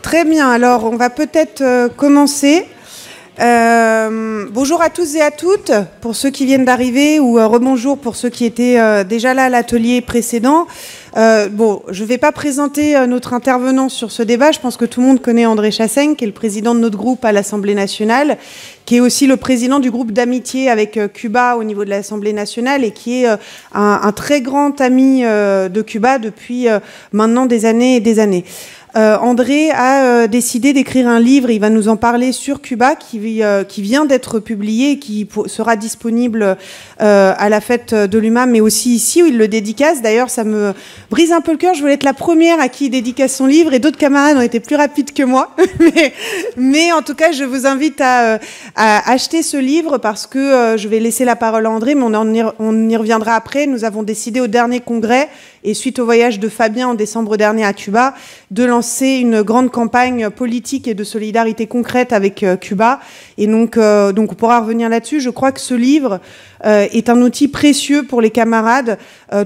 Très bien, alors on va peut-être commencer. Bonjour à tous et à toutes, pour ceux qui viennent d'arriver, ou rebonjour pour ceux qui étaient déjà là à l'atelier précédent. Bon, je ne vais pas présenter notre intervenant sur ce débat. Je pense que tout le monde connaît André Chassaigne, qui est le président de notre groupe à l'Assemblée nationale, qui est aussi le président du groupe d'amitié avec Cuba au niveau de l'Assemblée nationale et qui est un très grand ami de Cuba depuis maintenant des années et des années. André a décidé d'écrire un livre, il va nous en parler, sur Cuba, qui vient d'être publié et qui sera disponible à la fête de l'UMA, mais aussi ici où il le dédicace. D'ailleurs, ça me brise un peu le cœur, je voulais être la première à qui il dédicace son livre, et d'autres camarades ont été plus rapides que moi. mais en tout cas, je vous invite à acheter ce livre, parce que je vais laisser la parole à André, mais on y reviendra après. Nous avons décidé au dernier congrès, et suite au voyage de Fabien en décembre dernier à Cuba, de lancer une grande campagne politique et de solidarité concrète avec Cuba. Et donc on pourra revenir là-dessus. Je crois que ce livre est un outil précieux pour les camarades,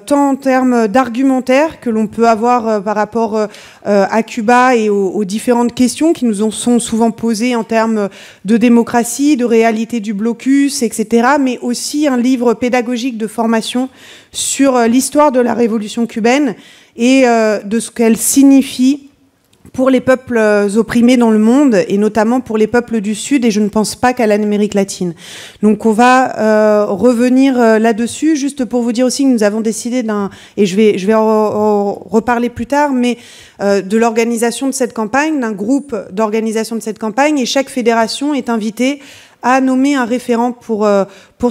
tant en termes d'argumentaire que l'on peut avoir par rapport à Cuba et aux différentes questions qui nous sont souvent posées en termes de démocratie, de réalité du blocus, etc. Mais aussi un livre pédagogique de formation sur l'histoire de la révolution cubaine et de ce qu'elle signifie pour les peuples opprimés dans le monde, et notamment pour les peuples du Sud, et je ne pense pas qu'à l'Amérique latine. Donc on va revenir là-dessus, juste pour vous dire aussi que nous avons décidé et je vais en reparler plus tard, mais de l'organisation de cette campagne, d'un groupe d'organisation de cette campagne, et chaque fédération est invitée à nommer un référent pour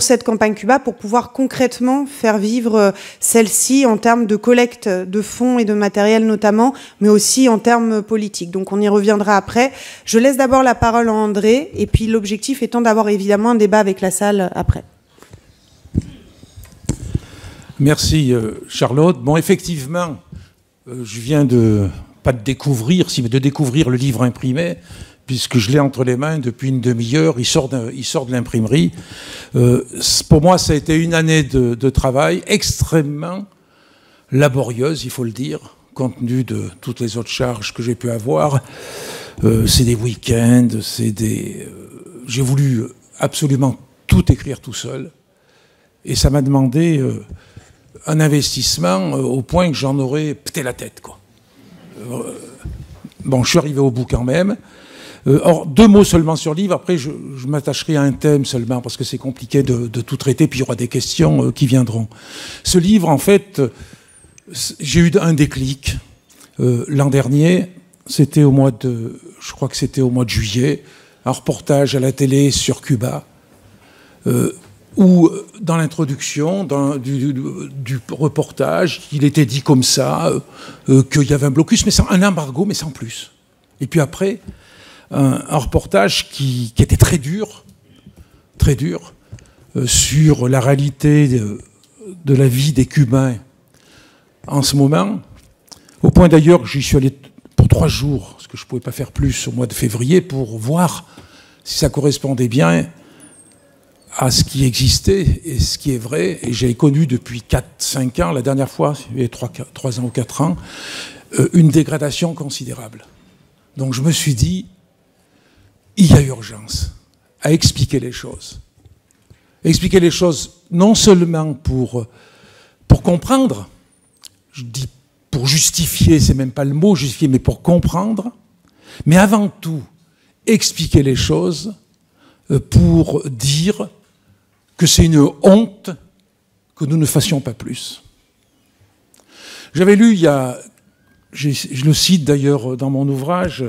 cette campagne Cuba, pour pouvoir concrètement faire vivre celle-ci en termes de collecte de fonds et de matériel notamment, mais aussi en termes politiques. Donc on y reviendra après. Je laisse d'abord la parole à André, et puis l'objectif étant d'avoir évidemment un débat avec la salle après. Merci Charlotte. Bon, effectivement, je viens pas de découvrir, mais de découvrir le livre imprimé, puisque je l'ai entre les mains depuis une demi-heure, il sort de l'imprimerie. Pour moi, ça a été une année de travail extrêmement laborieuse, il faut le dire, compte tenu de toutes les autres charges que j'ai pu avoir. C'est des week-ends, j'ai voulu absolument tout écrire tout seul, et ça m'a demandé un investissement au point que j'en aurais pété la tête, quoi. Bon, je suis arrivé au bout quand même. Or, 2 mots seulement sur le livre. Après, je m'attacherai à un thème seulement, parce que c'est compliqué de tout traiter, puis il y aura des questions qui viendront. Ce livre, en fait, j'ai eu un déclic. L'an dernier, c'était je crois que c'était au mois de juillet, un reportage à la télé sur Cuba, où, dans l'introduction du reportage, il était dit comme ça, qu'il y avait un blocus, un embargo, mais sans plus. Et puis après, un reportage qui était très dur, sur la réalité de la vie des Cubains en ce moment, au point d'ailleurs que j'y suis allé pour 3 jours, parce que je ne pouvais pas faire plus au mois de février, pour voir si ça correspondait bien à ce qui existait et ce qui est vrai. Et j'ai connu depuis 4-5 ans, la dernière fois, il y a 3 ans ou 4 ans, une dégradation considérable. Donc je me suis dit, il y a urgence à expliquer les choses. Expliquer les choses non seulement pour comprendre, je dis pour justifier, c'est même pas le mot justifier, mais pour comprendre, mais avant tout, expliquer les choses pour dire que c'est une honte que nous ne fassions pas plus. J'avais lu je le cite d'ailleurs dans mon ouvrage,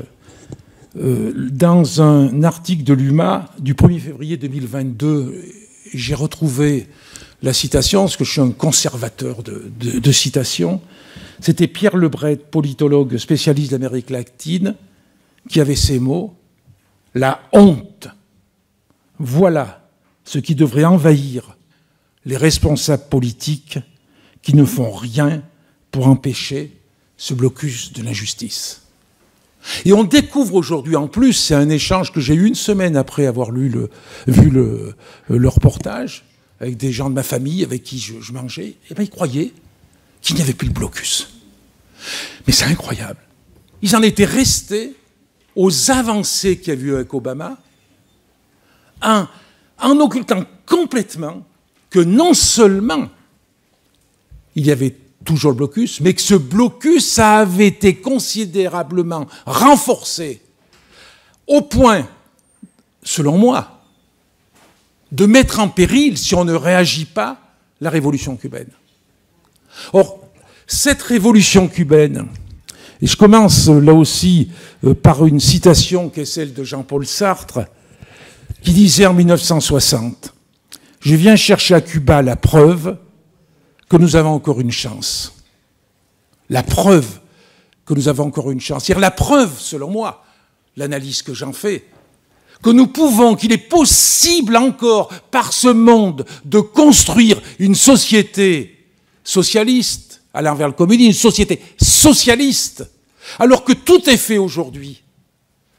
dans un article de l'UMA du 1er février 2022, j'ai retrouvé la citation, parce que je suis un conservateur de citations. C'était Pierre Lebret, politologue spécialiste d'Amérique latine, qui avait ces mots: « La honte, voilà ce qui devrait envahir les responsables politiques qui ne font rien pour empêcher ce blocus de l'injustice. » Et on découvre aujourd'hui, en plus, c'est un échange que j'ai eu une semaine après avoir vu le reportage, avec des gens de ma famille avec qui je mangeais, et bien ils croyaient qu'il n'y avait plus le blocus. Mais c'est incroyable. Ils en étaient restés aux avancées qu'il y a eu avec Obama, en occultant complètement que non seulement il y avait toujours le blocus, mais que ce blocus avait été considérablement renforcé au point, selon moi, de mettre en péril, si on ne réagit pas, la révolution cubaine. Or, cette révolution cubaine, et je commence là aussi par une citation qui est celle de Jean-Paul Sartre, qui disait en 1960 « Je viens chercher à Cuba la preuve que nous avons encore une chance. » La preuve que nous avons encore une chance. C'est-à-dire la preuve, selon moi, l'analyse que j'en fais, que nous pouvons, qu'il est possible encore par ce monde de construire une société socialiste, allant vers le communisme, une société socialiste, alors que tout est fait aujourd'hui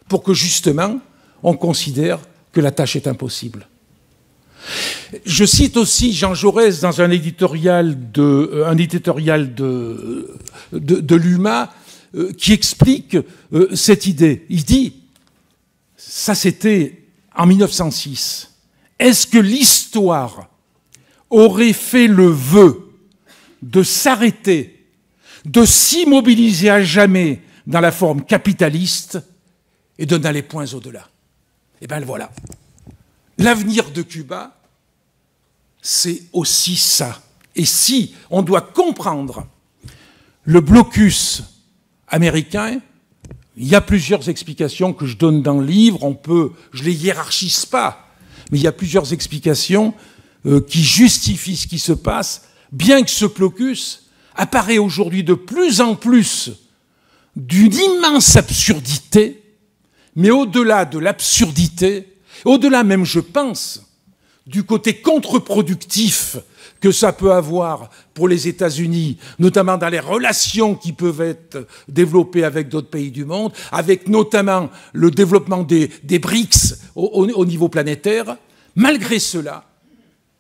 pour que justement on considère que la tâche est impossible. Je cite aussi Jean Jaurès dans un éditorial de l'UMA qui explique cette idée. Il dit, ça c'était en 1906, est-ce que l'histoire aurait fait le vœu de s'arrêter, de s'immobiliser à jamais dans la forme capitaliste et de n'aller point au-delà? Eh bien voilà. L'avenir de Cuba, c'est aussi ça. Et si on doit comprendre le blocus américain, il y a plusieurs explications que je donne dans le livre. Je ne les hiérarchise pas, mais il y a plusieurs explications qui justifient ce qui se passe, bien que ce blocus apparaît aujourd'hui de plus en plus d'une immense absurdité, mais au-delà de l'absurdité, au-delà même, je pense, du côté contre-productif que ça peut avoir pour les États-Unis, notamment dans les relations qui peuvent être développées avec d'autres pays du monde, avec notamment le développement des BRICS au niveau planétaire. Malgré cela,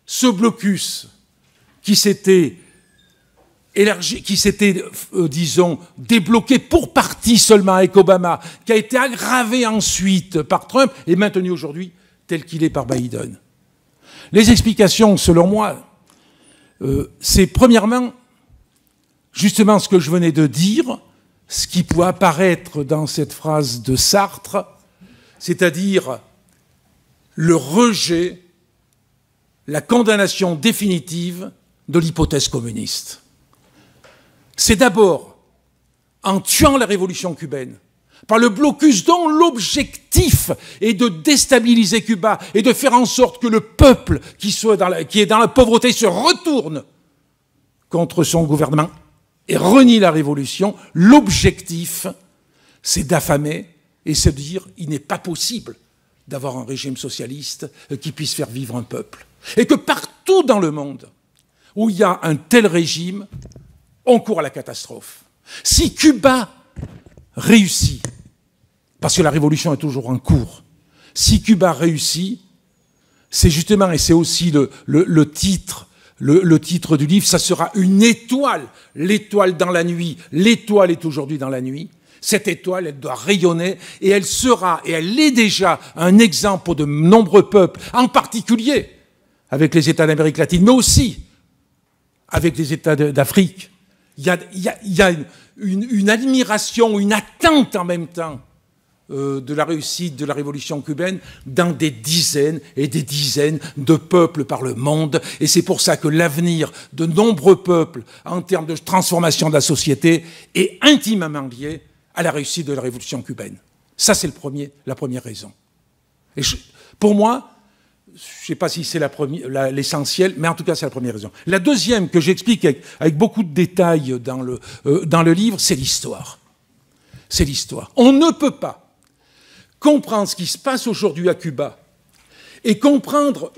ce blocus qui s'était élargi, disons, débloqué pour partie seulement avec Obama, qui a été aggravé ensuite par Trump, est maintenu aujourd'hui tel qu'il est par Biden. Les explications, selon moi, c'est premièrement, justement ce que je venais de dire, ce qui peut apparaître dans cette phrase de Sartre, c'est-à-dire le rejet, la condamnation définitive de l'hypothèse communiste. C'est d'abord en tuant la révolution cubaine, par le blocus dont l'objectif est de déstabiliser Cuba et de faire en sorte que le peuple qui est dans la pauvreté se retourne contre son gouvernement et renie la révolution. L'objectif, c'est d'affamer et se dire il n'est pas possible d'avoir un régime socialiste qui puisse faire vivre un peuple. Et que partout dans le monde où il y a un tel régime, on court à la catastrophe. Si Cuba réussit, parce que la révolution est toujours en cours, si Cuba réussit, c'est justement, et c'est aussi le titre du livre, ça sera une étoile, l'étoile dans la nuit. L'étoile est aujourd'hui dans la nuit. Cette étoile, elle doit rayonner et elle sera, et elle est déjà un exemple pour de nombreux peuples, en particulier avec les États d'Amérique latine, mais aussi avec les États d'Afrique. Il y a une admiration, une attente en même temps de la réussite de la révolution cubaine dans des dizaines et des dizaines de peuples par le monde. Et c'est pour ça que l'avenir de nombreux peuples en termes de transformation de la société est intimement lié à la réussite de la révolution cubaine. Ça, c'est la première raison. Et pour moi, je ne sais pas si c'est l'essentiel, mais en tout cas, c'est la première raison. La deuxième, que j'explique avec beaucoup de détails dans le livre, c'est l'histoire. C'est l'histoire. On ne peut pas comprendre ce qui se passe aujourd'hui à Cuba et comprendre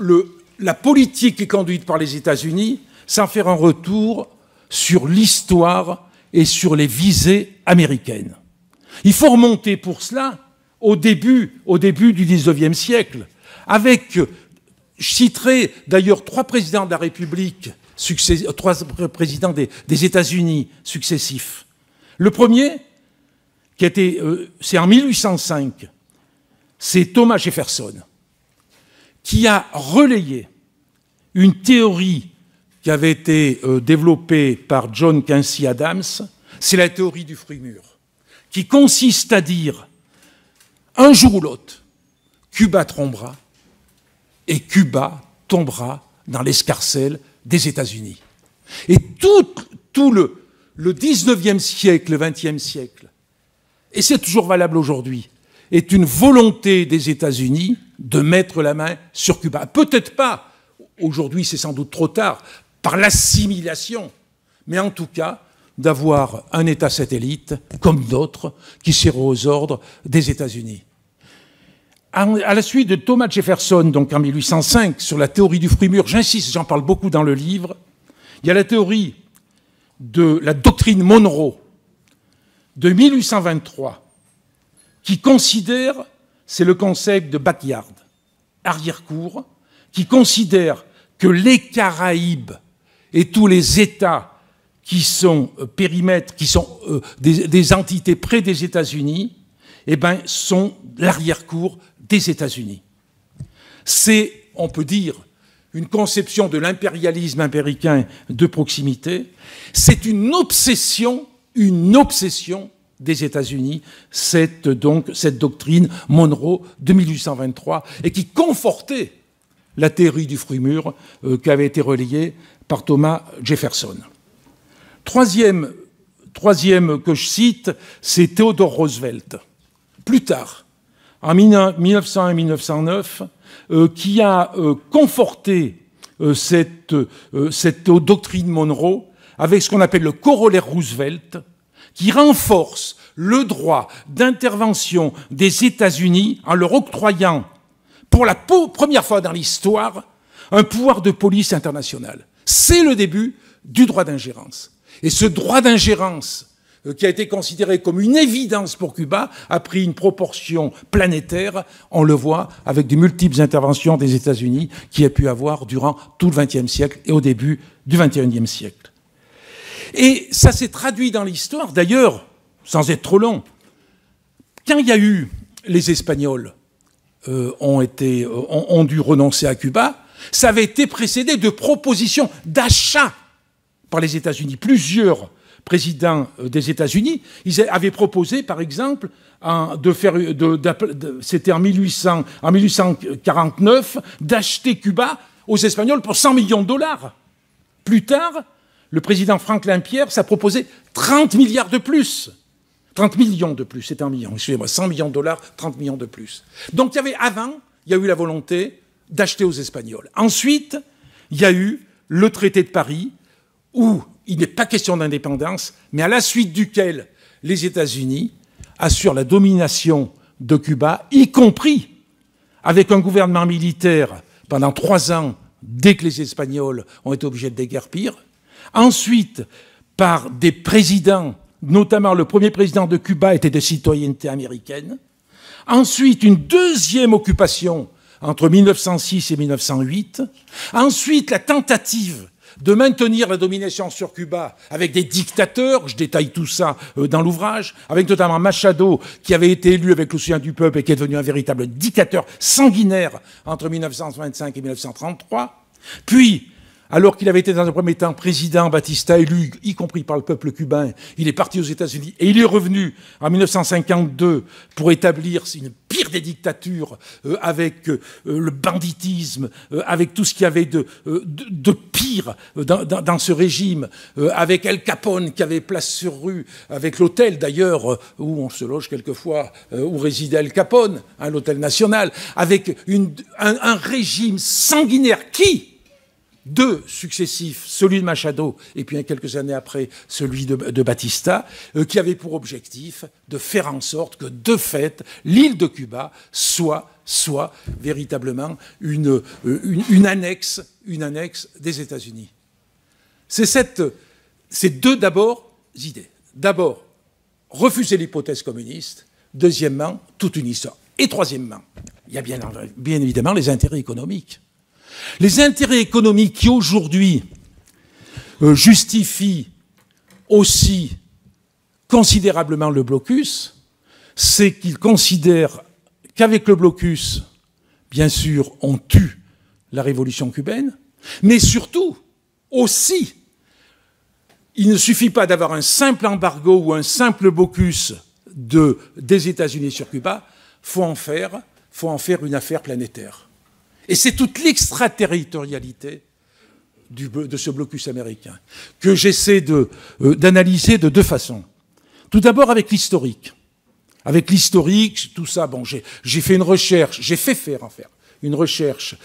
la politique qui est conduite par les États-Unis sans faire un retour sur l'histoire et sur les visées américaines. Il faut remonter pour cela au début du XIXe siècle, avec, je citerai d'ailleurs 3 présidents de la République, 3 présidents des États-Unis successifs. Le premier, c'est en 1805, c'est Thomas Jefferson qui a relayé une théorie qui avait été développée par John Quincy Adams, c'est la théorie du fruit mûr, qui consiste à dire, un jour ou l'autre, Cuba tombera, et Cuba tombera dans l'escarcelle des États-Unis. Et tout le 19e siècle, le 20e siècle, et c'est toujours valable aujourd'hui, est une volonté des États-Unis de mettre la main sur Cuba. Peut-être pas, aujourd'hui c'est sans doute trop tard, par l'assimilation, mais en tout cas d'avoir un État satellite, comme d'autres, qui serait aux ordres des États-Unis. À la suite de Thomas Jefferson, donc en 1805, sur la théorie du fruit mûr, j'insiste, j'en parle beaucoup dans le livre, il y a la théorie de la doctrine Monroe de 1823, qui considère, c'est le concept de backyard, arrière-cour, qui considère que les Caraïbes et tous les États qui sont périmètres, qui sont des entités près des États-Unis, eh ben, sont l'arrière-cour des États-Unis. C'est, on peut dire, une conception de l'impérialisme américain de proximité. C'est une obsession des États-Unis, cette doctrine Monroe de 1823, et qui confortait la théorie du fruit mûr qui avait été relayée par Thomas Jefferson. Troisième que je cite, c'est Theodore Roosevelt. Plus tard, en 1901 et 1909, qui a conforté cette doctrine Monroe avec ce qu'on appelle le corollaire Roosevelt, qui renforce le droit d'intervention des États-Unis en leur octroyant, pour la première fois dans l'histoire, un pouvoir de police internationale. C'est le début du droit d'ingérence. Et ce droit d'ingérence, qui a été considéré comme une évidence pour Cuba, a pris une proportion planétaire, on le voit, avec de multiples interventions des États-Unis qu'il y a pu avoir durant tout le XXe siècle et au début du XXIe siècle. Et ça s'est traduit dans l'histoire, d'ailleurs, sans être trop long. Quand il y a eu les Espagnols ont dû renoncer à Cuba, ça avait été précédé de propositions d'achat par les États-Unis. Plusieurs présidents des États-Unis, ils avaient proposé, par exemple, c'était en 1849, d'acheter Cuba aux Espagnols pour 100 millions de dollars. Plus tard, le président Franklin Pierce a proposé 30 milliards de plus. 30 millions de plus, c'était 1 million, excusez-moi, 100 millions de dollars, 30 millions de plus. Donc il y a eu la volonté d'acheter aux Espagnols. Ensuite, il y a eu le traité de Paris, où il n'est pas question d'indépendance, mais à la suite duquel les États-Unis assurent la domination de Cuba, y compris avec un gouvernement militaire pendant 3 ans, dès que les Espagnols ont été obligés de déguerpir. Ensuite, par des présidents, notamment le premier président de Cuba était de citoyenneté américaine. Ensuite, une deuxième occupation entre 1906 et 1908. Ensuite, la tentative de maintenir la domination sur Cuba avec des dictateurs, je détaille tout ça dans l'ouvrage, avec notamment Machado, qui avait été élu avec le soutien du peuple et qui est devenu un véritable dictateur sanguinaire entre 1925 et 1933. Puis, alors qu'il avait été dans un premier temps président, Batista élu, y compris par le peuple cubain, il est parti aux États-Unis et il est revenu en 1952 pour établir une pire des dictatures avec le banditisme, avec tout ce qu'il y avait de pire dans ce régime, avec El Capone qui avait place sur rue, avec l'hôtel d'ailleurs où on se loge quelquefois, où résidait El Capone, l'hôtel national, avec un régime sanguinaire qui, deux successifs, celui de Machado et puis quelques années après celui de Batista, qui avait pour objectif de faire en sorte que, de fait, l'île de Cuba soit véritablement une annexe des États-Unis. C'est deux d'abord idées. D'abord, refuser l'hypothèse communiste. Deuxièmement, toute une histoire. Et troisièmement, il y a bien évidemment les intérêts économiques. Les intérêts économiques qui aujourd'hui justifient aussi considérablement le blocus, c'est qu'ils considèrent qu'avec le blocus, bien sûr, on tue la révolution cubaine, mais surtout, aussi, il ne suffit pas d'avoir un simple embargo ou un simple blocus des États-Unis sur Cuba, faut en faire une affaire planétaire. Et c'est toute l'extraterritorialité de ce blocus américain que j'essaie d'analyser de deux façons. Tout d'abord avec l'historique. Avec l'historique, tout ça, bon, j'ai fait une recherche, j'ai fait faire en faire une recherche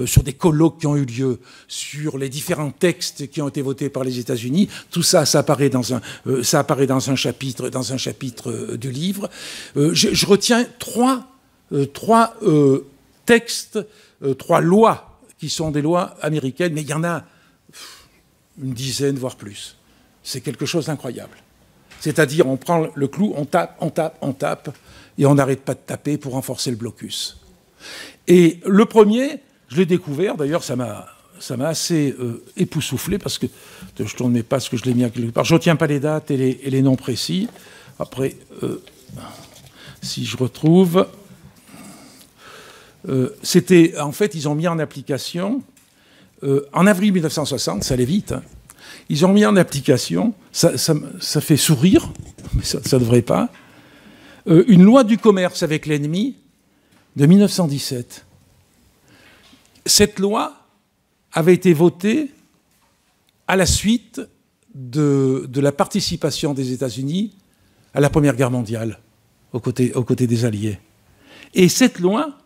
sur des colloques qui ont eu lieu, sur les différents textes qui ont été votés par les États-Unis. Tout ça, ça apparaît dans un chapitre du livre. Je retiens trois textes, trois lois qui sont des lois américaines, mais il y en a une dizaine, voire plus. C'est quelque chose d'incroyable. C'est-à-dire, on prend le clou, on tape, et on n'arrête pas de taper pour renforcer le blocus. Et le premier, je l'ai découvert, d'ailleurs ça m'a assez époustouflé, parce que je ne tourne mes pages, que je l'ai mis à quelque part. Je ne retiens pas les dates et les noms précis. Après, si je retrouve... en fait, ils ont mis en application, en avril 1960, ça allait vite, hein, ils ont mis en application, ça fait sourire, mais ça ne devrait pas, une loi du commerce avec l'ennemi de 1917. Cette loi avait été votée à la suite de la participation des États-Unis à la Première Guerre mondiale, aux côtés des Alliés. Et cette loi,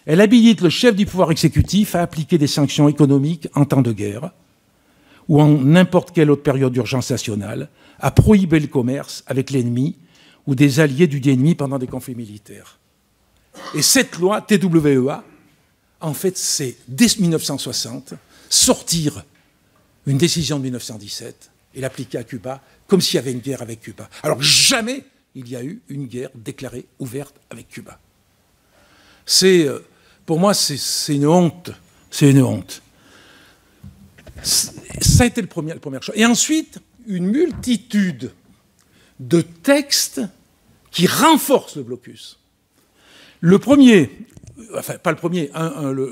elle habilite le chef du pouvoir exécutif à appliquer des sanctions économiques en temps de guerre ou en n'importe quelle autre période d'urgence nationale, à prohiber le commerce avec l'ennemi ou des alliés du dit ennemi pendant des conflits militaires. Et cette loi, TWEA, en fait, c'est, dès 1960, sortir une décision de 1917 et l'appliquer à Cuba comme s'il y avait une guerre avec Cuba. Alors jamais il y a eu une guerre déclarée ouverte avec Cuba. Pour moi, c'est une honte. C'est une honte. Ça a été la première chose. Et ensuite, une multitude de textes qui renforcent le blocus. Le premier, enfin pas le premier,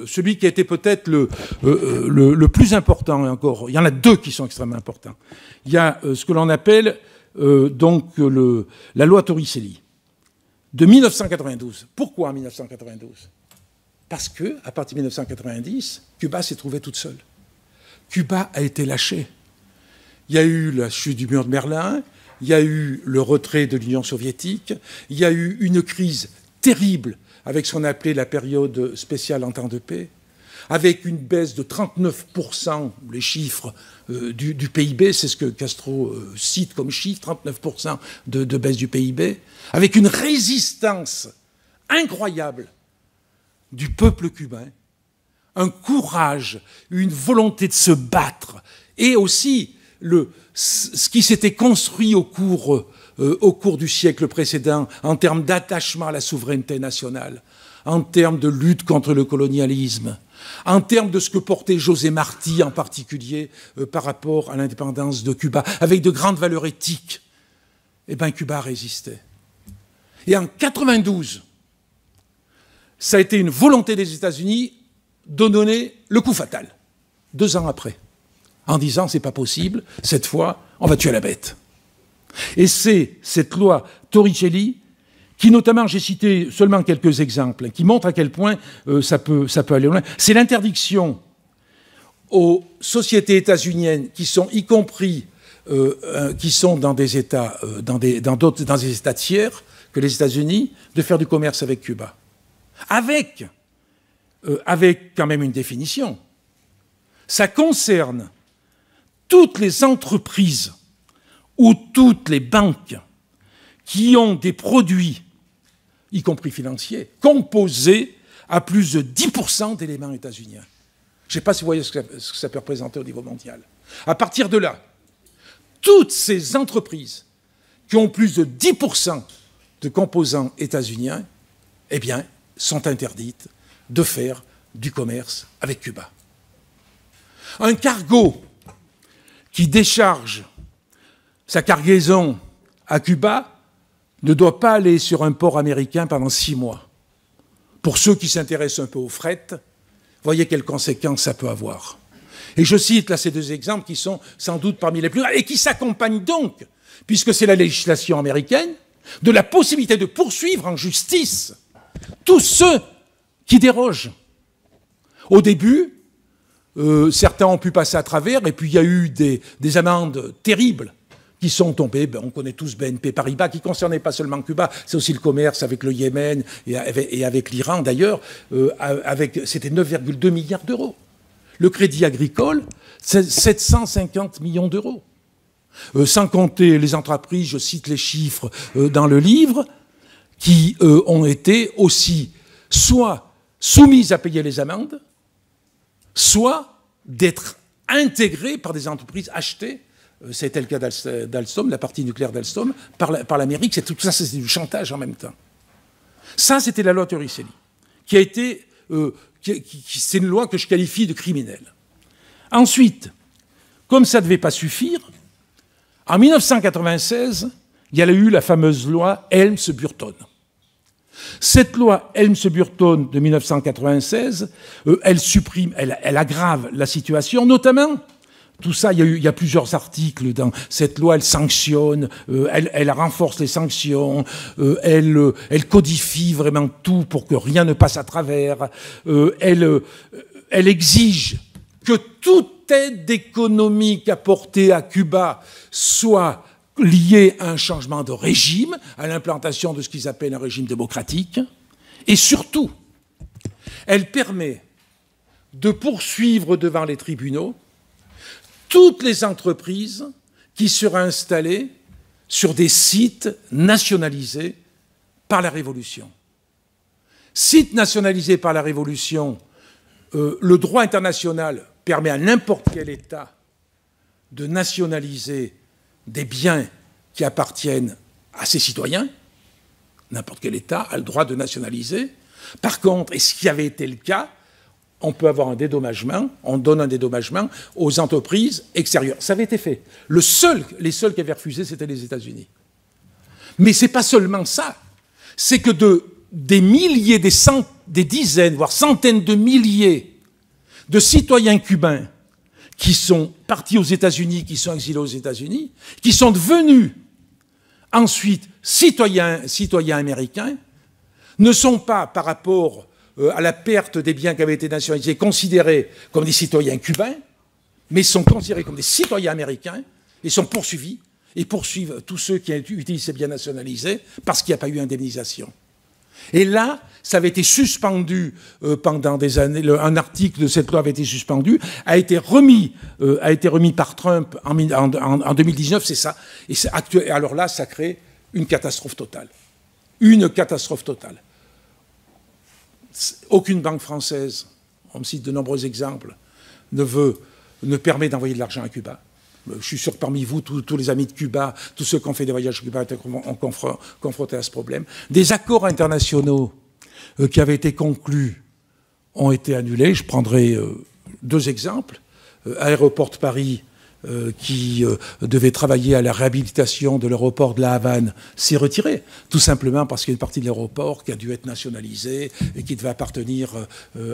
celui qui a été peut-être le plus important, et encore, il y en a deux qui sont extrêmement importants. Il y a ce que l'on appelle la loi Torricelli de 1992. Pourquoi en 1992 ? Parce que, à partir de 1990, Cuba s'est trouvée toute seule. Cuba a été lâchée. Il y a eu la chute du mur de Berlin, il y a eu le retrait de l'Union soviétique, il y a eu une crise terrible avec ce qu'on appelait la période spéciale en temps de paix, avec une baisse de 39%, les chiffres du PIB, c'est ce que Castro cite comme chiffre, 39% de baisse du PIB, avec une résistance incroyable du peuple cubain, un courage, une volonté de se battre, et aussi ce qui s'était construit au cours du siècle précédent en termes d'attachement à la souveraineté nationale, en termes de lutte contre le colonialisme, en termes de ce que portait José Martí en particulier par rapport à l'indépendance de Cuba, avec de grandes valeurs éthiques, eh bien Cuba résistait. Et en 92, ça a été une volonté des États-Unis de donner le coup fatal, 2 ans après, en disant c'est pas possible, cette fois on va tuer la bête. Et c'est cette loi Torricelli qui, notamment, j'ai cité seulement quelques exemples, qui montrent à quel point ça peut aller loin. C'est l'interdiction aux sociétés états-uniennes qui sont, y compris, qui sont dans des États, dans des États tiers que les États-Unis, de faire du commerce avec Cuba. Avec quand même une définition. Ça concerne toutes les entreprises ou toutes les banques qui ont des produits, y compris financiers, composés à plus de 10% d'éléments états-uniens. Je ne sais pas si vous voyez ce que ça peut représenter au niveau mondial. À partir de là, toutes ces entreprises qui ont plus de 10% de composants états-uniens, eh bien, sont interdites de faire du commerce avec Cuba. Un cargo qui décharge sa cargaison à Cuba ne doit pas aller sur un port américain pendant 6 mois. Pour ceux qui s'intéressent un peu au fret, voyez quelles conséquences ça peut avoir. Et je cite là ces 2 exemples qui sont sans doute parmi les plus rares et qui s'accompagnent donc, puisque c'est la législation américaine, de la possibilité de poursuivre en justice tous ceux qui dérogent. Au début, certains ont pu passer à travers, et puis il y a eu des amendes terribles qui sont tombées. On connaît tous BNP Paribas, qui ne concernait pas seulement Cuba, c'est aussi le commerce avec le Yémen et avec l'Iran d'ailleurs. C'était 9,2 milliards d'euros. Le Crédit Agricole, c'est 750 millions d'euros. Sans compter les entreprises, je cite les chiffres dans le livre, qui ont été aussi soit soumises à payer les amendes, soit d'être intégrées par des entreprises achetées. C'était le cas d'Alstom, la partie nucléaire d'Alstom, par l'Amérique. Tout ça, c'était du chantage en même temps. Ça, c'était la loi Torricelli, qui a été... c'est une loi que je qualifie de criminelle. Ensuite, comme ça ne devait pas suffire, en 1996, il y a eu la fameuse loi Helms-Burton. Cette loi Helms-Burton de 1996, elle supprime, elle aggrave la situation, notamment, tout ça, il y a plusieurs articles dans cette loi, elle sanctionne, elle renforce les sanctions, elle codifie vraiment tout pour que rien ne passe à travers, elle exige que toute aide économique apportée à Cuba soit liée à un changement de régime, à l'implantation de ce qu'ils appellent un régime démocratique, et surtout, elle permet de poursuivre devant les tribunaux toutes les entreprises qui seraient installées sur des sites nationalisés par la Révolution. Sites nationalisés par la Révolution, le droit international permet à n'importe quel État de nationaliser des biens qui appartiennent à ses citoyens. N'importe quel État a le droit de nationaliser. Par contre, et ce qui avait été le cas, on peut avoir un dédommagement, on donne un dédommagement aux entreprises extérieures. Ça avait été fait. Les seuls qui avaient refusé, c'était les États-Unis. Mais ce n'est pas seulement ça. C'est que des milliers, des dizaines, voire centaines de milliers de citoyens cubains qui sont partis aux États-Unis, qui sont exilés aux États-Unis, qui sont devenus ensuite citoyens américains, ne sont pas, par rapport à la perte des biens qui avaient été nationalisés, considérés comme des citoyens cubains, mais sont considérés comme des citoyens américains et sont poursuivis et poursuivent tous ceux qui utilisent ces biens nationalisés parce qu'il n'y a pas eu indemnisation. Et là, ça avait été suspendu pendant des années. Un article de cette loi avait été suspendu, a été remis par Trump en 2019, c'est ça. Et alors là, ça crée une catastrophe totale. Une catastrophe totale. Aucune banque française, on me cite de nombreux exemples, ne permet d'envoyer de l'argent à Cuba. Je suis sûr que parmi vous, tous les amis de Cuba, tous ceux qui ont fait des voyages à Cuba étaient confrontés à ce problème. Des accords internationaux qui avaient été conclus ont été annulés. Je prendrai 2 exemples. Aéroport de Paris, qui devait travailler à la réhabilitation de l'aéroport de La Havane, s'est retiré, tout simplement parce qu'il y a une partie de l'aéroport qui a dû être nationalisée et qui devait appartenir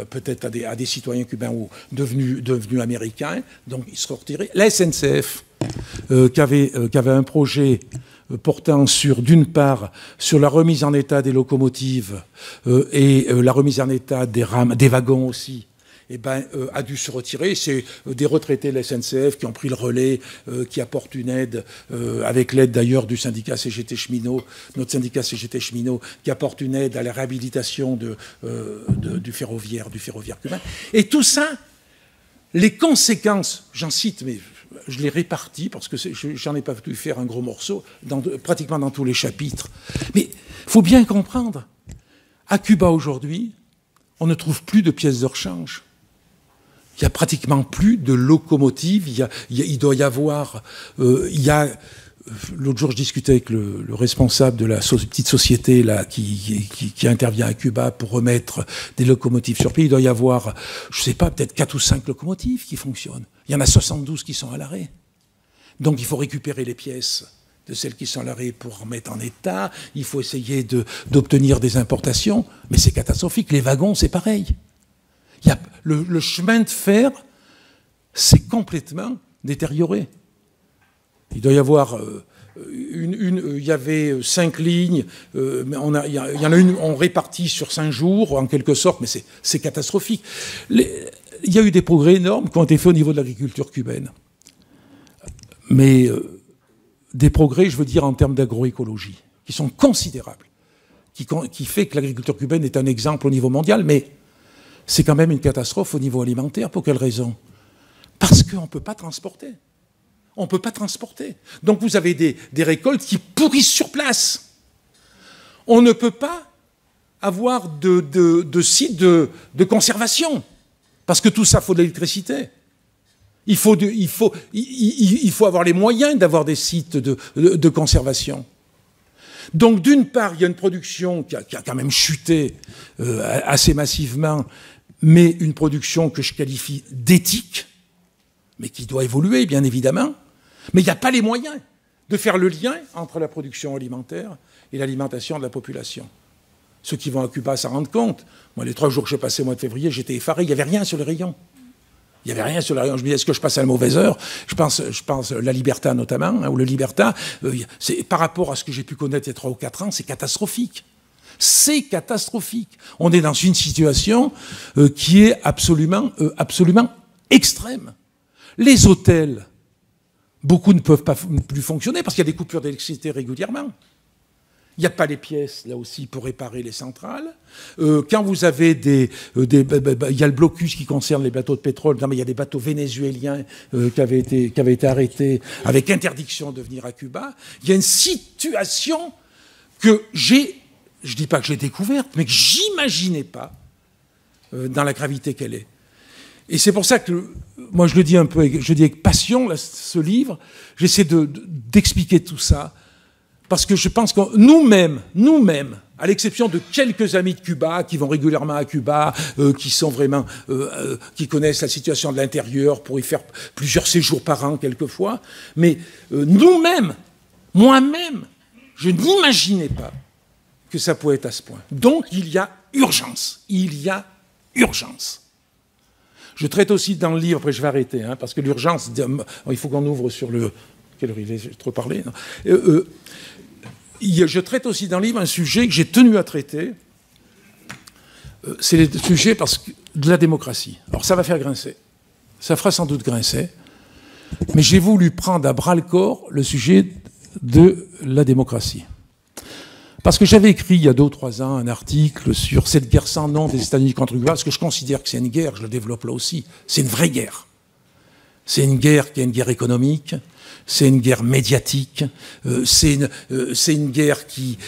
peut-être à des citoyens cubains ou devenus américains, donc ils se sont retirés. La SNCF, qui avait un projet portant d'une part sur la remise en état des locomotives et la remise en état des wagons aussi, a dû se retirer. C'est des retraités de la SNCF qui ont pris le relais, qui apportent une aide, avec l'aide d'ailleurs du syndicat CGT Cheminot, notre syndicat CGT Cheminot, qui apporte une aide à la réhabilitation du ferroviaire cubain. Et tout ça, les conséquences, j'en cite, mais je les répartis parce que j'en ai pas pu faire un gros morceau, pratiquement dans tous les chapitres. Mais il faut bien comprendre, à Cuba aujourd'hui, on ne trouve plus de pièces de rechange. Il n'y a pratiquement plus de locomotives. Il doit y avoir... l'autre jour, je discutais avec le responsable de la petite société là, qui intervient à Cuba pour remettre des locomotives sur pied. Il doit y avoir, je ne sais pas, peut-être 4 ou 5 locomotives qui fonctionnent. Il y en a 72 qui sont à l'arrêt. Donc il faut récupérer les pièces de celles qui sont à l'arrêt pour remettre en état, il faut essayer d'obtenir des importations, mais c'est catastrophique. Les wagons, c'est pareil. Le chemin de fer s'est complètement détérioré. Il doit y avoir... il y avait 5 lignes, mais il y en a une, on répartit sur 5 jours, en quelque sorte, mais c'est catastrophique. Il y a eu des progrès énormes qui ont été faits au niveau de l'agriculture cubaine. Mais des progrès, je veux dire, en termes d'agroécologie, qui sont considérables, qui fait que l'agriculture cubaine est un exemple au niveau mondial, mais c'est quand même une catastrophe au niveau alimentaire. Pour quelle raison? Parce qu'on ne peut pas transporter. On ne peut pas transporter. Donc vous avez des récoltes qui pourrissent sur place. On ne peut pas avoir de sites de conservation, parce que tout ça, il faut de l'électricité. Il faut avoir les moyens d'avoir des sites de conservation. Donc d'une part, il y a une production qui a quand même chuté assez massivement, mais une production que je qualifie d'éthique, mais qui doit évoluer, bien évidemment. Mais il n'y a pas les moyens de faire le lien entre la production alimentaire et l'alimentation de la population. Ceux qui vont à Cuba s'en rendent compte. Moi, les 3 jours que j'ai passés au mois de février, j'étais effaré, il n'y avait rien sur les rayons. Il n'y avait rien sur les rayons. Je me disais, est-ce que je passe à la mauvaise heure? Je pense la Liberta notamment, hein, ou le Liberta, par rapport à ce que j'ai pu connaître il y a 3 ou 4 ans, c'est catastrophique. C'est catastrophique. On est dans une situation qui est absolument extrême. Les hôtels, beaucoup ne peuvent pas plus fonctionner parce qu'il y a des coupures d'électricité régulièrement. Il n'y a pas les pièces, là aussi, pour réparer les centrales. Quand vous avez il y a le blocus qui concerne les bateaux de pétrole. Non, mais il y a des bateaux vénézuéliens qui avaient été arrêtés avec interdiction de venir à Cuba. Il y a une situation que je ne dis pas que j'ai découverte, mais que j'imaginais pas dans la gravité qu'elle est. Et c'est pour ça que, moi je le dis un peu, je dis avec passion, là, ce livre, j'essaie d'expliquer tout ça, parce que je pense que nous-mêmes, à l'exception de quelques amis de Cuba qui vont régulièrement à Cuba, qui sont vraiment, qui connaissent la situation de l'intérieur pour y faire plusieurs séjours par an quelquefois, mais nous-mêmes, moi-même, je n'imaginais pas que ça pouvait être à ce point. Donc il y a urgence. Je traite aussi dans le livre, après je vais arrêter, hein, parce que l'urgence, il faut qu'on ouvre sur le... Quelle heure il est? J'ai trop parlé. Je traite aussi dans le livre un sujet que j'ai tenu à traiter. C'est le sujet de la démocratie. Alors ça va faire grincer. Ça fera sans doute grincer. Mais j'ai voulu prendre à bras-le-corps le sujet de la démocratie. Parce que j'avais écrit il y a 2 ou 3 ans un article sur cette guerre sans nom des États-Unis contre Cuba, parce que je considère que c'est une guerre, je le développe là aussi, c'est une vraie guerre. C'est une guerre qui est une guerre économique, c'est une guerre médiatique, c'est une guerre qui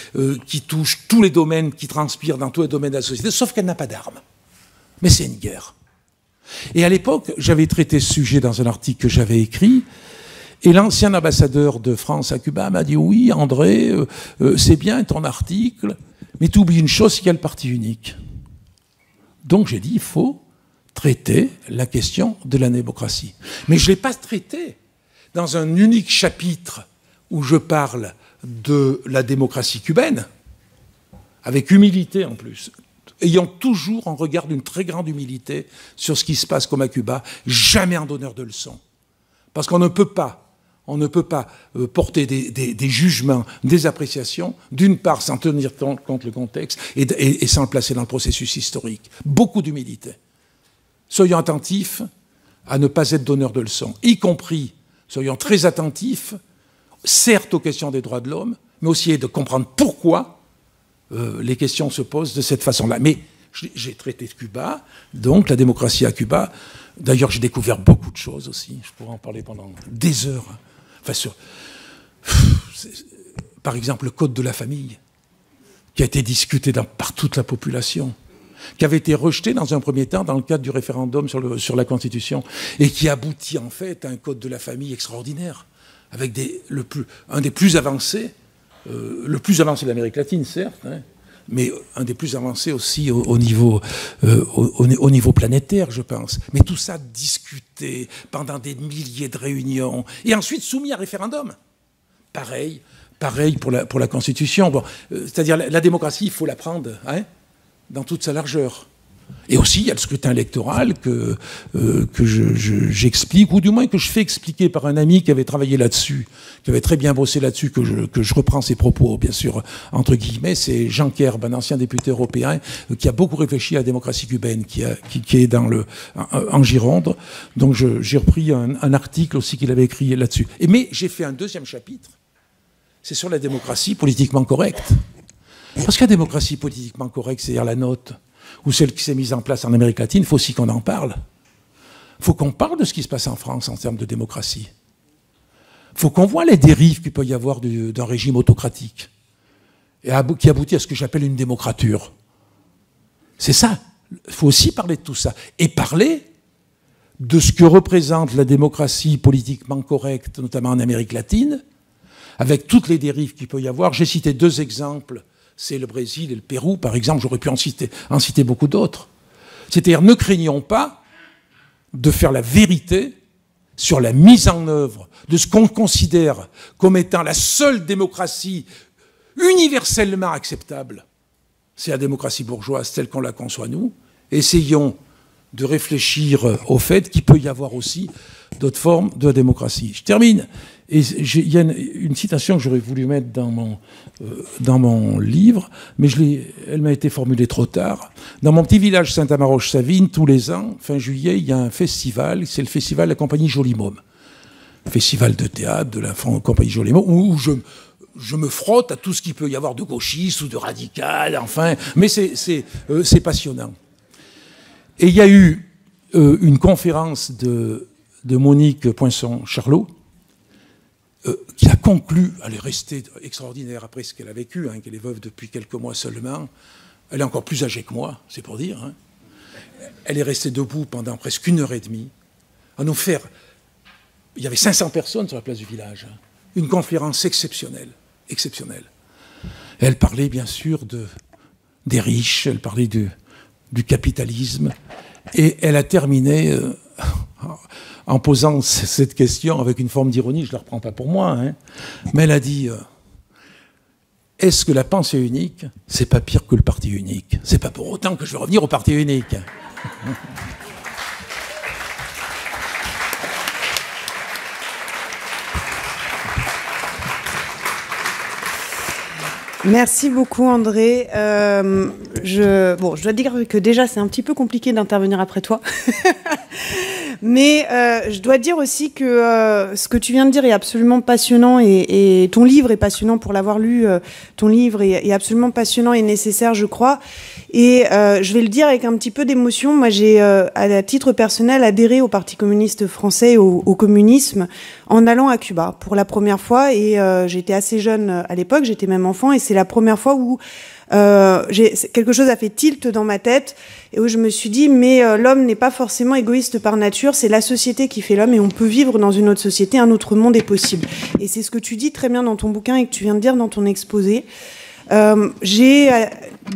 touche tous les domaines, qui transpire dans tous les domaines de la société, sauf qu'elle n'a pas d'armes. Mais c'est une guerre. Et à l'époque, j'avais traité ce sujet dans un article que j'avais écrit, et l'ancien ambassadeur de France à Cuba m'a dit « Oui, André, c'est bien ton article, mais tu oublies une chose, c'est qu'il y a le parti unique. » Donc j'ai dit « Il faut traiter la question de la démocratie. » Mais je ne l'ai pas traité dans un unique chapitre où je parle de la démocratie cubaine, avec humilité en plus, ayant toujours un regard d'une très grande humilité sur ce qui se passe comme à Cuba, jamais en donneur de leçons. Parce qu'on ne peut pas porter des jugements, des appréciations, d'une part sans tenir compte le contexte et sans le placer dans le processus historique. Beaucoup d'humilité. Soyons attentifs à ne pas être donneurs de leçons, y compris, soyons très attentifs, certes aux questions des droits de l'homme, mais aussi de comprendre pourquoi les questions se posent de cette façon-là. Mais j'ai traité de Cuba, donc la démocratie à Cuba. D'ailleurs, j'ai découvert beaucoup de choses aussi. Je pourrais en parler pendant des heures. Enfin, par exemple, le code de la famille, qui a été discuté par toute la population, qui avait été rejeté dans un premier temps dans le cadre du référendum sur la Constitution, et qui aboutit en fait à un code de la famille extraordinaire, avec un des plus avancés, le plus avancé de l'Amérique latine, certes, hein, mais un des plus avancés aussi au niveau planétaire, je pense. Mais tout ça discuté pendant des milliers de réunions, et ensuite soumis à référendum Pareil pour la Constitution. Bon, c'est-à-dire la démocratie, il faut la prendre dans toute sa largeur. Et aussi, il y a le scrutin électoral que j'explique, ou du moins que je fais expliquer par un ami qui avait travaillé là-dessus, qui avait très bien bossé là-dessus, que je reprends ses propos, bien sûr, entre guillemets. C'est Jean Kerb, un ancien député européen, qui a beaucoup réfléchi à la démocratie cubaine, qui est en Gironde. Donc j'ai repris un article aussi qu'il avait écrit là-dessus. Mais j'ai fait un deuxième chapitre, c'est sur la démocratie politiquement correcte. Parce que la démocratie politiquement correcte, c'est-à-dire la nôtre, ou celle qui s'est mise en place en Amérique latine, il faut aussi qu'on en parle. Il faut qu'on parle de ce qui se passe en France en termes de démocratie. Il faut qu'on voit les dérives qu'il peut y avoir d'un régime autocratique, et qui aboutit à ce que j'appelle une démocrature. C'est ça. Il faut aussi parler de tout ça. Et parler de ce que représente la démocratie politiquement correcte, notamment en Amérique latine, avec toutes les dérives qu'il peut y avoir. J'ai cité 2 exemples. C'est le Brésil et le Pérou, par exemple. J'aurais pu en citer beaucoup d'autres. C'est-à-dire, ne craignons pas de faire la vérité sur la mise en œuvre de ce qu'on considère comme étant la seule démocratie universellement acceptable. C'est la démocratie bourgeoise telle qu'on la conçoit nous. Essayons de réfléchir au fait qu'il peut y avoir aussi d'autres formes de démocratie. Je termine. Et il y a une citation que j'aurais voulu mettre dans mon livre, mais elle m'a été formulée trop tard. Dans mon petit village Saint-Amaroche-Savine, tous les ans, fin juillet, il y a un festival, c'est le festival de la compagnie Jolimôme. Festival de théâtre de la compagnie Jolimôme, où je me frotte à tout ce qu'il peut y avoir de gauchiste ou de radical, enfin, mais c'est passionnant. Et il y a eu une conférence de Monique Poinçon-Charlot, qui a conclu, elle est restée extraordinaire après ce qu'elle a vécu, qu'elle est veuve depuis quelques mois seulement. Elle est encore plus âgée que moi, c'est pour dire. Elle est restée debout pendant presque 1h30 à nous faire... Il y avait 500 personnes sur la place du village. Une conférence exceptionnelle. Exceptionnelle. Elle parlait bien sûr des riches, elle parlait du capitalisme, et elle a terminé... en posant cette question avec une forme d'ironie, je ne la reprends pas pour moi, mais elle a dit est-ce que la pensée unique, c'est pas pire que le parti unique? C'est pas pour autant que je vais revenir au parti unique. Merci beaucoup André. Je dois dire que déjà c'est un petit peu compliqué d'intervenir après toi. Mais je dois dire aussi que ce que tu viens de dire est absolument passionnant et ton livre est passionnant pour l'avoir lu. Ton livre est absolument passionnant et nécessaire, je crois. Et je vais le dire avec un petit peu d'émotion. Moi, j'ai, à titre personnel, adhéré au Parti communiste français, au communisme, en allant à Cuba pour la première fois. Et j'étais assez jeune à l'époque, j'étais même enfant, et c'est la première fois où quelque chose a fait tilt dans ma tête et où je me suis dit mais l'homme n'est pas forcément égoïste par nature, c'est la société qui fait l'homme et on peut vivre dans une autre société, un autre monde est possible. Et c'est ce que tu dis très bien dans ton bouquin et que tu viens de dire dans ton exposé. J'ai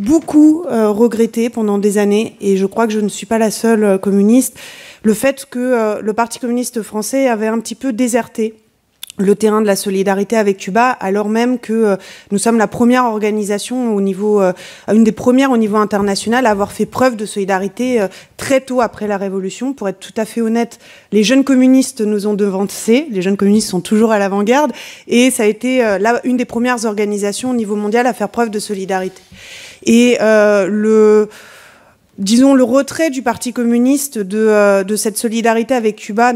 beaucoup regretté pendant des années, et je crois que je ne suis pas la seule communiste, le fait que le Parti communiste français avait un petit peu déserté le terrain de la solidarité avec Cuba, alors même que nous sommes la première organisation au niveau, une des premières au niveau international à avoir fait preuve de solidarité très tôt après la Révolution. Pour être tout à fait honnête, les jeunes communistes nous ont devancés, les jeunes communistes sont toujours à l'avant-garde, et ça a été une des premières organisations au niveau mondial à faire preuve de solidarité. Et disons, le retrait du Parti communiste de cette solidarité avec Cuba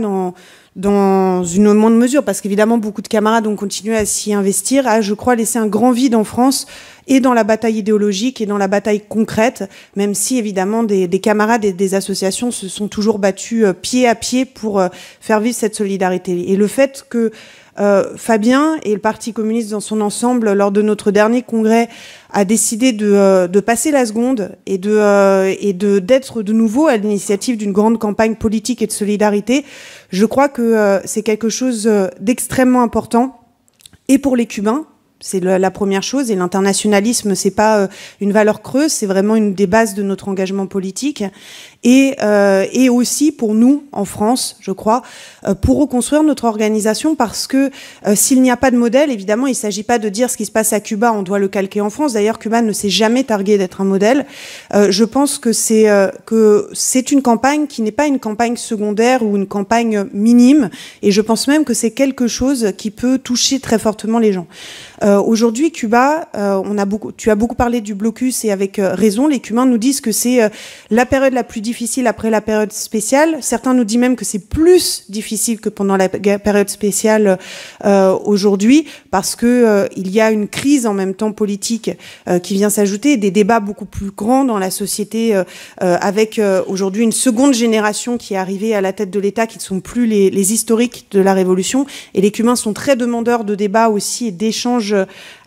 dans une moindre mesure, parce qu'évidemment beaucoup de camarades ont continué à s'y investir, a, je crois, laissé un grand vide en France, et dans la bataille idéologique et dans la bataille concrète, même si évidemment des camarades et des associations se sont toujours battus pied à pied pour faire vivre cette solidarité. Et le fait que Fabien et le Parti communiste dans son ensemble, lors de notre dernier congrès, a décidé de passer la seconde et d'être de nouveau à l'initiative d'une grande campagne politique et de solidarité, je crois que c'est quelque chose d'extrêmement important, et pour les Cubains, C'est la première chose. Et l'internationalisme, c'est pas une valeur creuse, c'est vraiment une des bases de notre engagement politique. Et aussi pour nous, en France, je crois, pour reconstruire notre organisation, parce que s'il n'y a pas de modèle, évidemment, il ne s'agit pas de dire ce qui se passe à Cuba, on doit le calquer en France. D'ailleurs, Cuba ne s'est jamais targué d'être un modèle. Je pense que c'est une campagne qui n'est pas une campagne secondaire ou une campagne minime, et je pense même que c'est quelque chose qui peut toucher très fortement les gens. Aujourd'hui, Cuba, tu as beaucoup parlé du blocus, et avec raison, les Cubains nous disent que c'est la période la plus difficile après la période spéciale. Certains nous disent même que c'est plus difficile que pendant la période spéciale aujourd'hui, parce que il y a une crise en même temps politique qui vient s'ajouter, des débats beaucoup plus grands dans la société, avec aujourd'hui une seconde génération qui est arrivée à la tête de l'État, qui ne sont plus les historiques de la Révolution, et les Cubains sont très demandeurs de débats aussi et d'échanges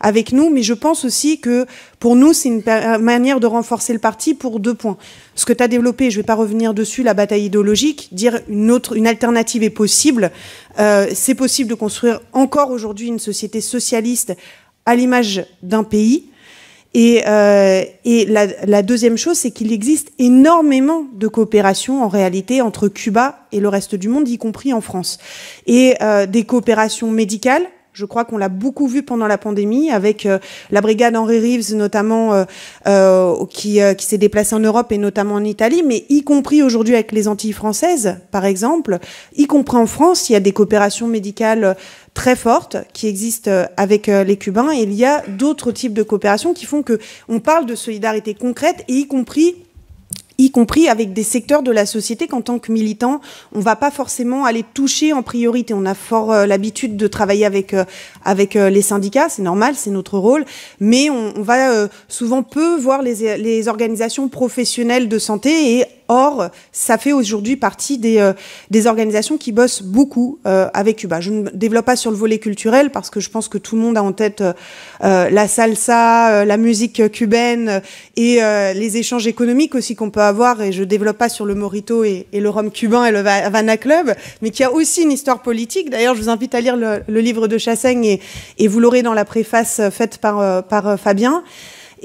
avec nous, mais je pense aussi que pour nous, c'est une manière de renforcer le parti pour 2 points. Ce que tu as développé, je ne vais pas revenir dessus, la bataille idéologique, dire une alternative est possible. C'est possible de construire encore aujourd'hui une société socialiste à l'image d'un pays. Et la deuxième chose, c'est qu'il existe énormément de coopération en réalité entre Cuba et le reste du monde, y compris en France. Et des coopérations médicales. Je crois qu'on l'a beaucoup vu pendant la pandémie, avec la brigade Henry Reeves notamment, qui s'est déplacée en Europe et notamment en Italie, mais y compris aujourd'hui avec les Antilles françaises, par exemple, y compris en France, il y a des coopérations médicales très fortes qui existent avec les Cubains, et il y a d'autres types de coopérations qui font que on parle de solidarité concrète, et y compris avec des secteurs de la société qu'en tant que militant, on va pas forcément aller toucher en priorité. On a fort l'habitude de travailler avec les syndicats, c'est normal, c'est notre rôle, mais on va souvent peu voir les organisations professionnelles de santé, et or, ça fait aujourd'hui partie des organisations qui bossent beaucoup avec Cuba. Je ne développe pas sur le volet culturel, parce que je pense que tout le monde a en tête la salsa, la musique cubaine, et les échanges économiques aussi qu'on peut avoir, et je développe pas sur le mojito et le rhum cubain et le Havana Club, mais qui a aussi une histoire politique. D'ailleurs, je vous invite à lire le livre de Chassaigne, et vous l'aurez dans la préface faite par Fabien.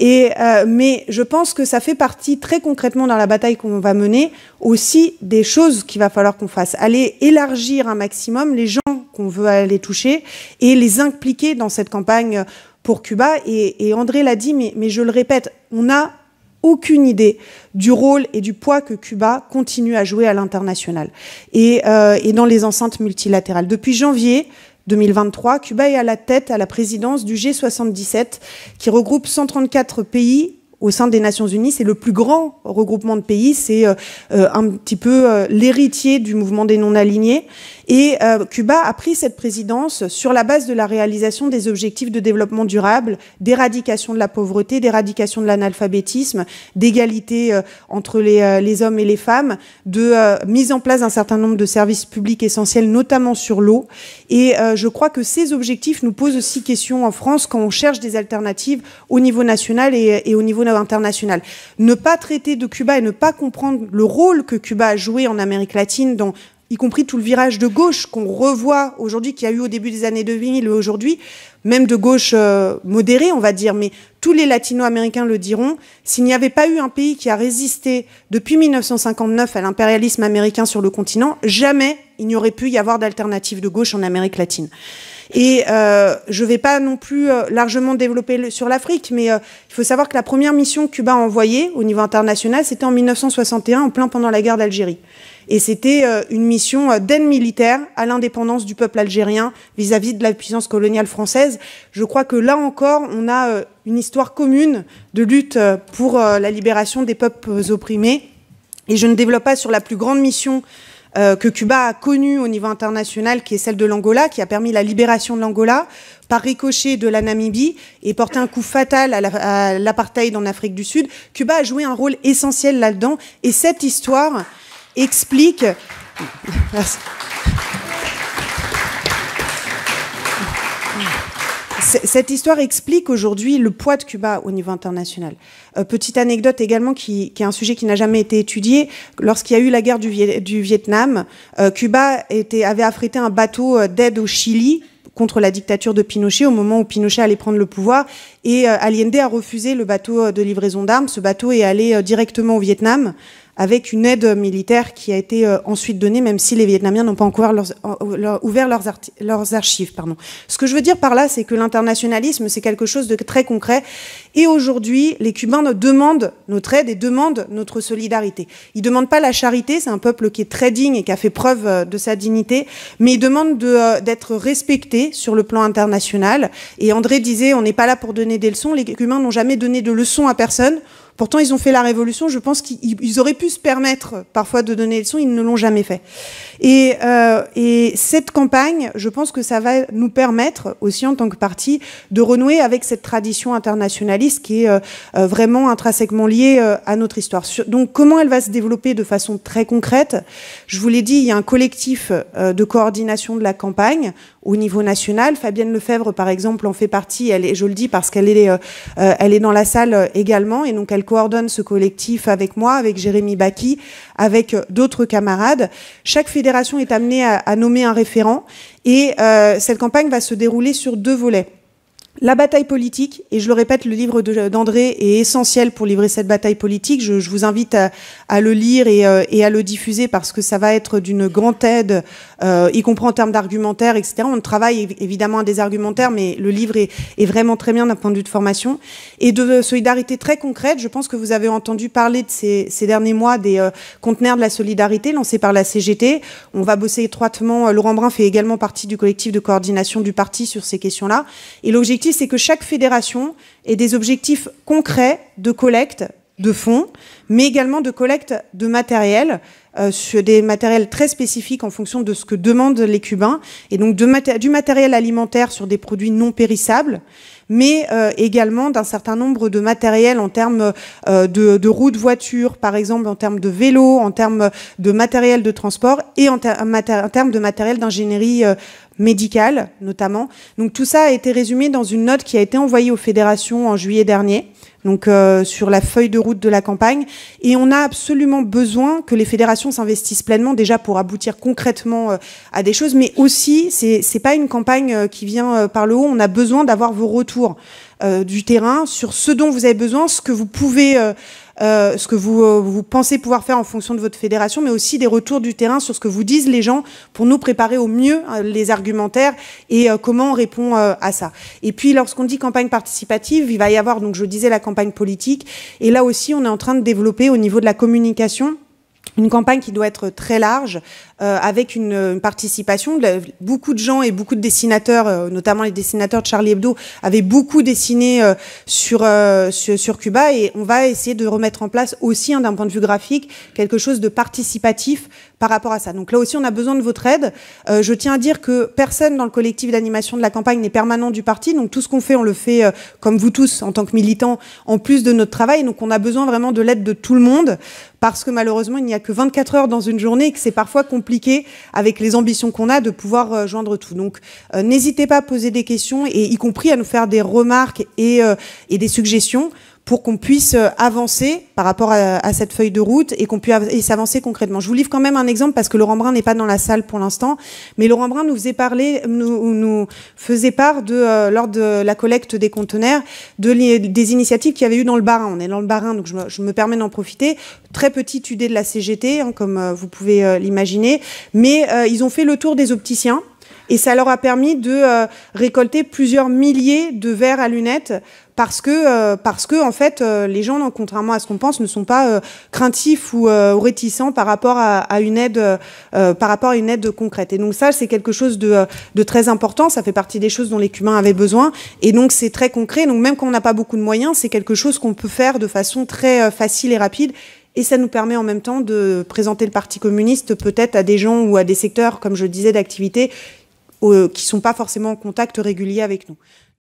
Mais je pense que ça fait partie très concrètement dans la bataille qu'on va mener aussi des choses qu'il va falloir qu'on fasse. Aller élargir un maximum les gens qu'on veut aller toucher et les impliquer dans cette campagne pour Cuba. Et André l'a dit, mais je le répète, on n'a aucune idée du rôle et du poids que Cuba continue à jouer à l'international et dans les enceintes multilatérales. Depuis janvier 2023, Cuba est à la présidence du G77, qui regroupe 134 pays au sein des Nations Unies. C'est le plus grand regroupement de pays, c'est un petit peu l'héritier du mouvement des non-alignés. Et Cuba a pris cette présidence sur la base de la réalisation des objectifs de développement durable, d'éradication de la pauvreté, d'éradication de l'analphabétisme, d'égalité entre les hommes et les femmes, de mise en place d'un certain nombre de services publics essentiels, notamment sur l'eau. Et je crois que ces objectifs nous posent aussi question en France quand on cherche des alternatives au niveau national et au niveau international. Ne pas traiter de Cuba et ne pas comprendre le rôle que Cuba a joué en Amérique latine, dans y compris tout le virage de gauche qu'on revoit aujourd'hui, qu'il y a eu au début des années 2000 et aujourd'hui, même de gauche modérée, on va dire, mais tous les latino-américains le diront, s'il n'y avait pas eu un pays qui a résisté depuis 1959 à l'impérialisme américain sur le continent, jamais il n'y aurait pu y avoir d'alternative de gauche en Amérique latine. Et je ne vais pas non plus largement développer sur l'Afrique, mais il faut savoir que la première mission que Cuba a envoyée au niveau international, c'était en 1961, en plein pendant la guerre d'Algérie. Et c'était une mission d'aide militaire à l'indépendance du peuple algérien vis-à-vis de la puissance coloniale française. Je crois que là encore, on a une histoire commune de lutte pour la libération des peuples opprimés. Et je ne développe pas sur la plus grande mission que Cuba a connue au niveau international, qui est celle de l'Angola, qui a permis la libération de l'Angola par ricochet de la Namibie et porté un coup fatal à l'apartheid en Afrique du Sud. Cuba a joué un rôle essentiel là-dedans. Et cette histoire explique... Merci. Cette histoire explique aujourd'hui le poids de Cuba au niveau international. Petite anecdote également, qui est un sujet qui n'a jamais été étudié. Lorsqu'il y a eu la guerre du Vietnam, Cuba avait affrété un bateau d'aide au Chili contre la dictature de Pinochet au moment où Pinochet allait prendre le pouvoir. Et Allende a refusé le bateau de livraison d'armes. Ce bateau est allé directement au Vietnam avec une aide militaire qui a été ensuite donnée, même si les Vietnamiens n'ont pas encore ouvert leurs archives. Pardon. Ce que je veux dire par là, c'est que l'internationalisme, c'est quelque chose de très concret. Et aujourd'hui, les Cubains demandent notre aide et demandent notre solidarité. Ils ne demandent pas la charité, c'est un peuple qui est très digne et qui a fait preuve de sa dignité, mais ils demandent d'être respectés sur le plan international. Et André disait, on n'est pas là pour donner des leçons. Les Cubains n'ont jamais donné de leçons à personne. Pourtant, ils ont fait la révolution. Je pense qu'ils auraient pu se permettre parfois de donner des leçons. Ils ne l'ont jamais fait. Et cette campagne, je pense que ça va nous permettre aussi en tant que parti de renouer avec cette tradition internationaliste qui est vraiment intrinsèquement liée à notre histoire. Donc, comment elle va se développer de façon très concrète? Je vous l'ai dit, il y a un collectif de coordination de la campagne au niveau national. Fabienne Lefebvre, par exemple, en fait partie. Je le dis parce qu'elle est dans la salle également, et donc elle coordonne ce collectif avec moi, avec Jérémy Baki, avec d'autres camarades. Chaque fédération est amenée à nommer un référent, et cette campagne va se dérouler sur 2 volets. La bataille politique, et je le répète, le livre d'André est essentiel pour livrer cette bataille politique. Je vous invite à le lire et à le diffuser parce que ça va être d'une grande aide, y compris en termes d'argumentaire, etc. On travaille évidemment à des argumentaires, mais le livre est vraiment très bien d'un point de vue de formation. Et de solidarité très concrète, je pense que vous avez entendu parler de ces derniers mois des conteneurs de la solidarité lancés par la CGT. On va bosser étroitement. Laurent Brun fait également partie du collectif de coordination du parti sur ces questions-là. Et l'objectif, c'est que chaque fédération ait des objectifs concrets de collecte de fonds, mais également de collecte de matériel, sur des matériels très spécifiques en fonction de ce que demandent les Cubains, et donc du matériel alimentaire sur des produits non périssables, mais également d'un certain nombre de matériel en termes de roues de voiture, par exemple, en termes de vélos, en termes de matériel de transport et en termes de matériel d'ingénierie médicale, notamment. Donc tout ça a été résumé dans une note qui a été envoyée aux fédérations en juillet dernier, donc sur la feuille de route de la campagne. Et on a absolument besoin que les fédérations s'investissent pleinement, déjà pour aboutir concrètement à des choses, mais aussi, c'est pas une campagne qui vient par le haut, on a besoin d'avoir vos retours du terrain sur ce dont vous avez besoin, ce que vous pouvez... ce que vous pensez pouvoir faire en fonction de votre fédération, mais aussi des retours du terrain sur ce que vous disent les gens pour nous préparer au mieux les argumentaires et comment on répond à ça. Et puis, lorsqu'on dit campagne participative, il va y avoir, donc je disais, la campagne politique. Et là aussi, on est en train de développer au niveau de la communication une campagne qui doit être très large, avec une participation. Beaucoup de gens et beaucoup de dessinateurs, notamment les dessinateurs de Charlie Hebdo, avaient beaucoup dessiné sur Cuba, et on va essayer de remettre en place aussi, d'un point de vue graphique, quelque chose de participatif par rapport à ça. Donc là aussi, on a besoin de votre aide. Je tiens à dire que personne dans le collectif d'animation de la campagne n'est permanent du parti, donc tout ce qu'on fait, on le fait comme vous tous, en tant que militants, en plus de notre travail. Donc on a besoin vraiment de l'aide de tout le monde, parce que malheureusement, il n'y a que 24 heures dans une journée et que c'est parfois compliqué, avec les ambitions qu'on a, de pouvoir joindre tout. Donc n'hésitez pas à poser des questions, et y compris à nous faire des remarques et des suggestions, pour qu'on puisse avancer par rapport à cette feuille de route, et qu'on puisse s'avancer concrètement. Je vous livre quand même un exemple, parce que Laurent Brun n'est pas dans la salle pour l'instant, mais Laurent Brun nous faisait part lors de la collecte des conteneurs, des initiatives qu'il y avait eu dans le Bas-Rhin. On est dans le Bas-Rhin, donc je me permets d'en profiter. Très petite idée de la CGT, comme vous pouvez l'imaginer, mais ils ont fait le tour des opticiens, et ça leur a permis de récolter plusieurs milliers de verres à lunettes, parce que en fait, les gens, contrairement à ce qu'on pense, ne sont pas craintifs ou réticents par rapport à une aide concrète. Et donc ça, c'est quelque chose de très important. Ça fait partie des choses dont les Cubains avaient besoin, et donc c'est très concret. Donc même quand on n'a pas beaucoup de moyens, c'est quelque chose qu'on peut faire de façon très facile et rapide. Et ça nous permet en même temps de présenter le Parti communiste peut-être à des gens ou à des secteurs, comme je le disais, d'activité qui ne sont pas forcément en contact régulier avec nous.